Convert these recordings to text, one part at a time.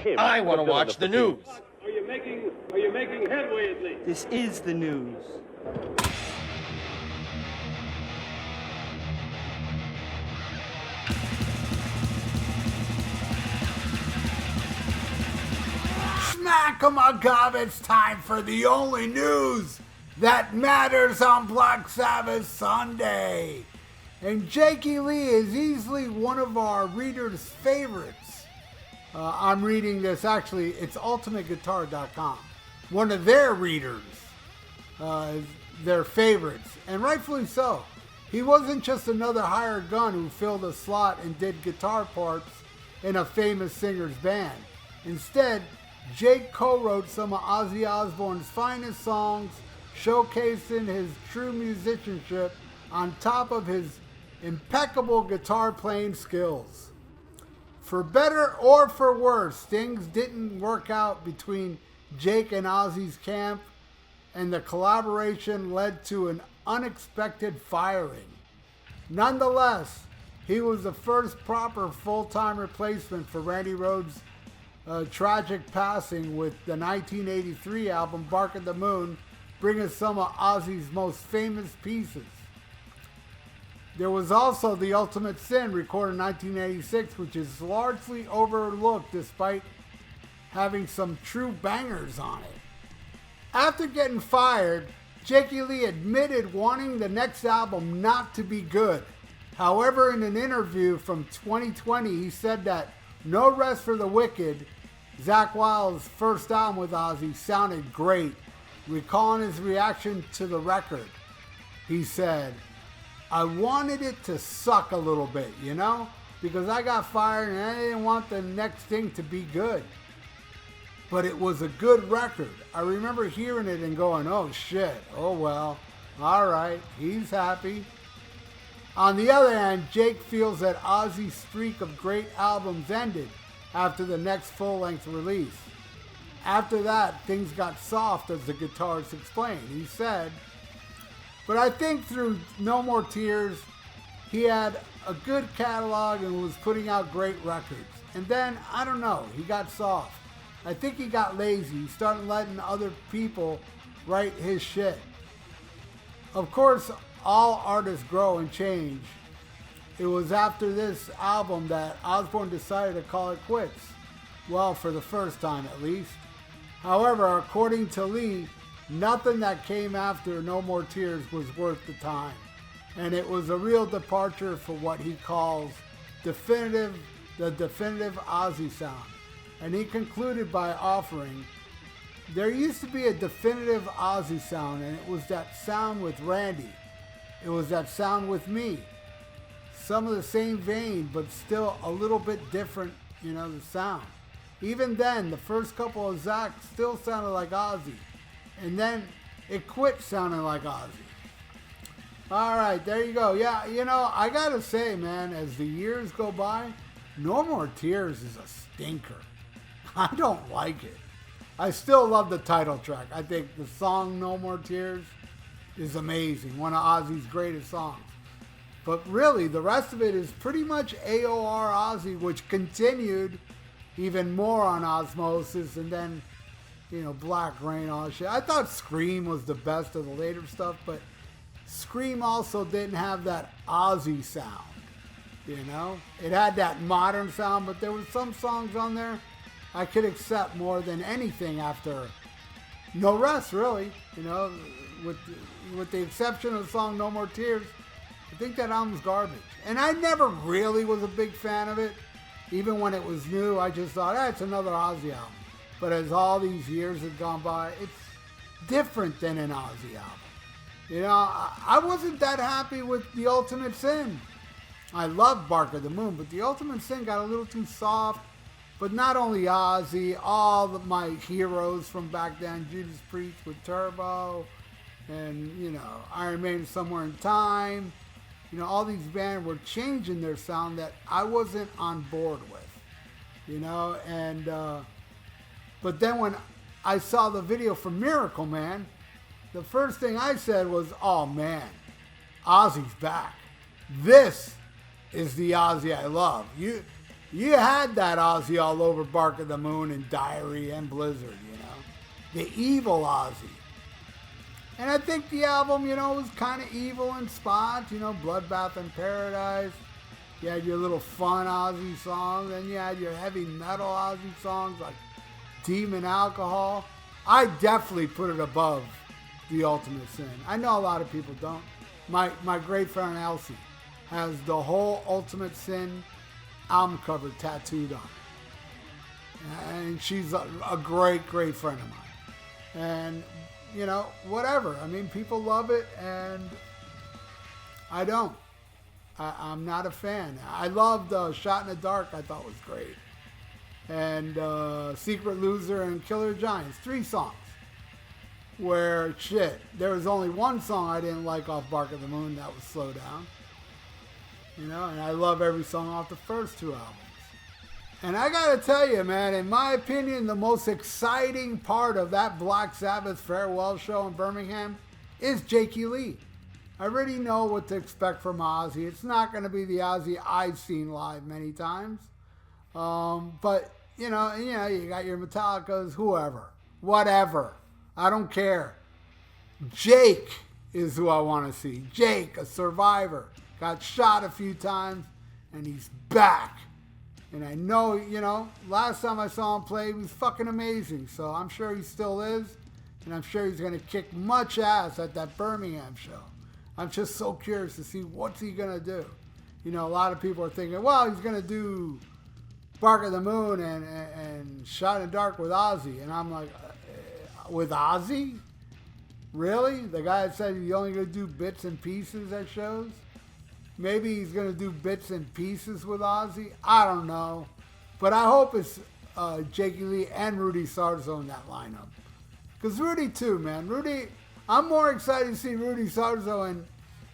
him. I want to watch the news. Are you making headway at least? This is the news. Smack-a-mugab, it's time for the only news that matters on Black Sabbath Sunday. And Jakey Lee is easily one of our readers' favorites. I'm reading this, actually, it's ultimateguitar.com. One of their readers, their favorites, and rightfully so. He wasn't just another hired gun who filled a slot and did guitar parts in a famous singer's band. Instead, Jake co-wrote some of Ozzy Osbourne's finest songs, showcasing his true musicianship on top of his impeccable guitar playing skills. For better or for worse, things didn't work out between Jake and Ozzy's camp, and the collaboration led to an unexpected firing. Nonetheless, he was the first proper full-time replacement for Randy Rhoads' tragic passing, with the 1983 album Bark at the Moon bringing some of Ozzy's most famous pieces. There was also The Ultimate Sin, recorded in 1986, which is largely overlooked despite having some true bangers on it. After getting fired, Jakey Lee admitted wanting the next album not to be good. However, in an interview from 2020, he said that No Rest for the Wicked, Zakk Wylde's first album with Ozzy, sounded great. Recalling his reaction to the record, he said, "I wanted it to suck a little bit, you know, because I got fired and I didn't want the next thing to be good. But it was a good record. I remember hearing it and going, oh shit, oh well, all right, he's happy." On the other hand, Jake feels that Ozzy's streak of great albums ended after the next full-length release. After that, things got soft, as the guitarist explained. He said, "But I think through No More Tears, he had a good catalog and was putting out great records. And then, I don't know, he got soft. I think he got lazy. He started letting other people write his shit. Of course, all artists grow and change. It was after this album that Osbourne decided to call it quits. Well, for the first time at least. However, according to Lee, nothing that came after No More Tears was worth the time. And it was a real departure for what he calls the definitive Ozzy sound." And he concluded by offering, "There used to be a definitive Ozzy sound, and it was that sound with Randy. It was that sound with me. Some of the same vein, but still a little bit different, you know, the sound. Even then, the first couple of Zakk still sounded like Ozzy. And then it quit sounding like Ozzy." All right, there you go. Yeah, you know, I gotta say, man, as the years go by, No More Tears is a stinker. I don't like it. I still love the title track. I think the song No More Tears is amazing. One of Ozzy's greatest songs. But really, the rest of it is pretty much AOR Ozzy, which continued even more on Osmosis, and then, you know, Black Rain, all that shit. I thought Scream was the best of the later stuff, but Scream also didn't have that Ozzy sound, you know? It had that modern sound, but there were some songs on there I could accept more than anything after No Rest, really. You know, with the exception of the song No More Tears, I think that album's garbage. And I never really was a big fan of it. Even when it was new, I just thought, it's another Ozzy album. But as all these years have gone by, it's different than an Ozzy album. You know, I wasn't that happy with The Ultimate Sin. I love Bark at the Moon, but The Ultimate Sin got a little too soft. But not only Ozzy, all of my heroes from back then, Judas Priest with Turbo, and, you know, Iron Maiden Somewhere in Time. You know, all these bands were changing their sound that I wasn't on board with, you know, and, but then when I saw the video for Miracle Man, the first thing I said was, oh man, Ozzy's back. This is the Ozzy I love. You had that Ozzy all over Bark of the Moon and Diary and Blizzard, the evil Ozzy. And I think the album, was kind of evil in spots, Bloodbath in Paradise. You had your little fun Ozzy songs, and you had your heavy metal Ozzy songs like Demon Alcohol. I definitely put it above The Ultimate Sin. I know a lot of people don't. My great friend Elsie has the whole Ultimate Sin album cover tattooed on her. And she's a great, great friend of mine. And, whatever. I mean, people love it, and I don't. I'm not a fan. I loved Shot in the Dark. I thought was great. And Secret Loser and Killer Giants. 3 songs. Where, there was only one song I didn't like off Bark of the Moon. That was Slow Down. And I love every song off the first 2 albums. And I gotta tell you, man, in my opinion, the most exciting part of that Black Sabbath farewell show in Birmingham is Jakey Lee. I already know what to expect from Ozzy. It's not going to be the Ozzy I've seen live many times. But, you got your Metallicas, whoever, whatever. I don't care. Jake is who I want to see. Jake, a survivor. Got shot a few times, and he's back. And I know, last time I saw him play, he was fucking amazing. So I'm sure he still is. And I'm sure he's going to kick much ass at that Birmingham show. I'm just so curious to see what's he going to do. A lot of people are thinking, well, he's going to do Bark of the Moon and Shot in the Dark with Ozzy. And I'm like, with Ozzy? Really? The guy that said he's only going to do bits and pieces at shows? Maybe he's going to do bits and pieces with Ozzy? I don't know. But I hope it's Jakey Lee and Rudy Sarzo in that lineup. Because Rudy too, man. I'm more excited to see Rudy Sarzo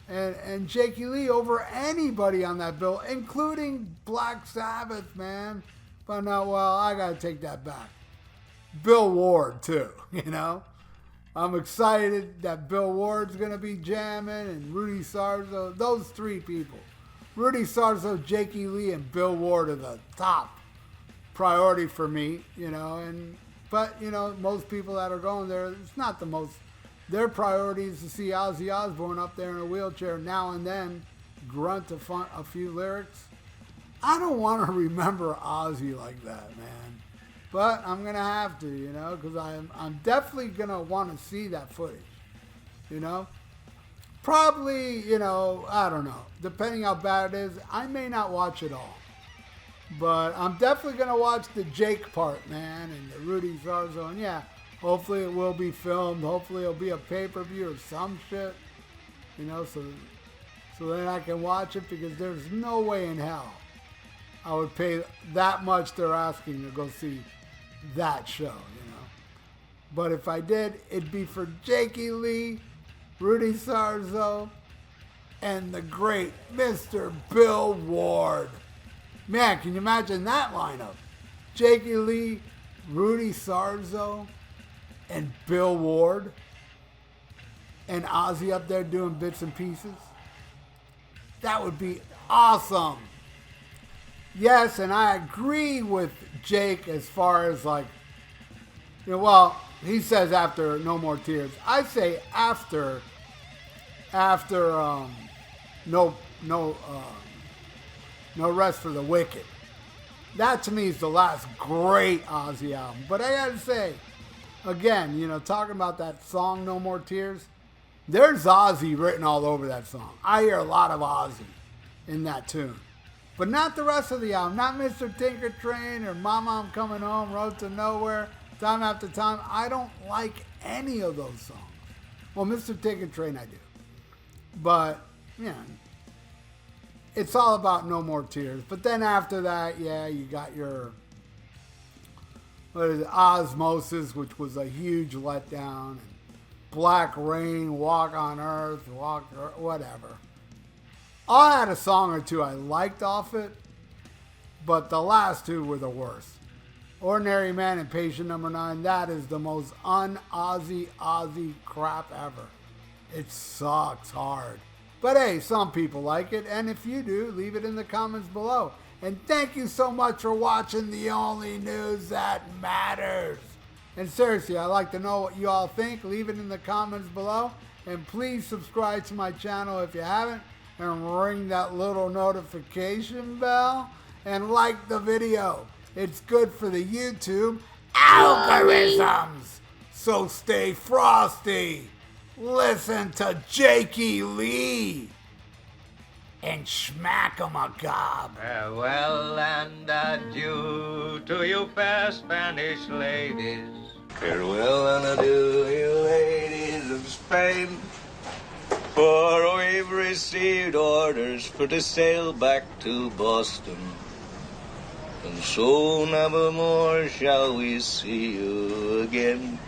and Jakey Lee over anybody on that bill, including Black Sabbath, man. But no, well, I got to take that back. Bill Ward, too, I'm excited that Bill Ward's going to be jamming and Rudy Sarzo. Those 3 people. Rudy Sarzo, Jakey Lee, and Bill Ward are the top priority for me, But, most people that are going there, it's not the most. Their priority is to see Ozzy Osbourne up there in a wheelchair now and then, grunt a few lyrics. I don't want to remember Ozzy like that, man. But I'm going to have to, because I'm definitely going to want to see that footage, Probably, I don't know. Depending how bad it is, I may not watch it all. But I'm definitely going to watch the Jake part, man, and the Rudy Sarzo. And yeah, hopefully it will be filmed. Hopefully it'll be a pay-per-view or some shit, so then I can watch it, because there's no way in hell I would pay that much they're asking to go see that show, But if I did, it'd be for Jakey Lee, Rudy Sarzo, and the great Mr. Bill Ward. Man, can you imagine that lineup? Jakey Lee, Rudy Sarzo, and Bill Ward, and Ozzy up there doing bits and pieces? That would be awesome. Yes, and I agree with Jake as far as well, he says after No More Tears. I say after No Rest for the Wicked. That to me is the last great Ozzy album. But I gotta say, again, talking about that song No More Tears, there's Ozzy written all over that song. I hear a lot of Ozzy in that tune. But not the rest of the album. Not Mr. Tinker Train or Mama I'm Coming Home, Road to Nowhere, Time After Time. I don't like any of those songs. Well, Mr. Tinker Train I do. But, it's all about No More Tears. But then after that, you got your, Osmosis, which was a huge letdown. And Black Rain, Walk on Earth, whatever. I had a song or 2 I liked off it, but the last 2 were the worst. Ordinary Man and Patient Number 9, that is the most un-Ozzy crap ever. It sucks hard. But hey, some people like it, and if you do, leave it in the comments below. And thank you so much for watching the only news that matters. And seriously, I'd like to know what you all think. Leave it in the comments below. And please subscribe to my channel if you haven't. And ring that little notification bell. And like the video. It's good for the YouTube algorithms. So stay frosty. Listen to Jakey Lee. And smack 'em a gob. Farewell and adieu to you fair Spanish ladies. Farewell and adieu, you ladies of Spain. For we've received orders for to sail back to Boston. And so never more shall we see you again.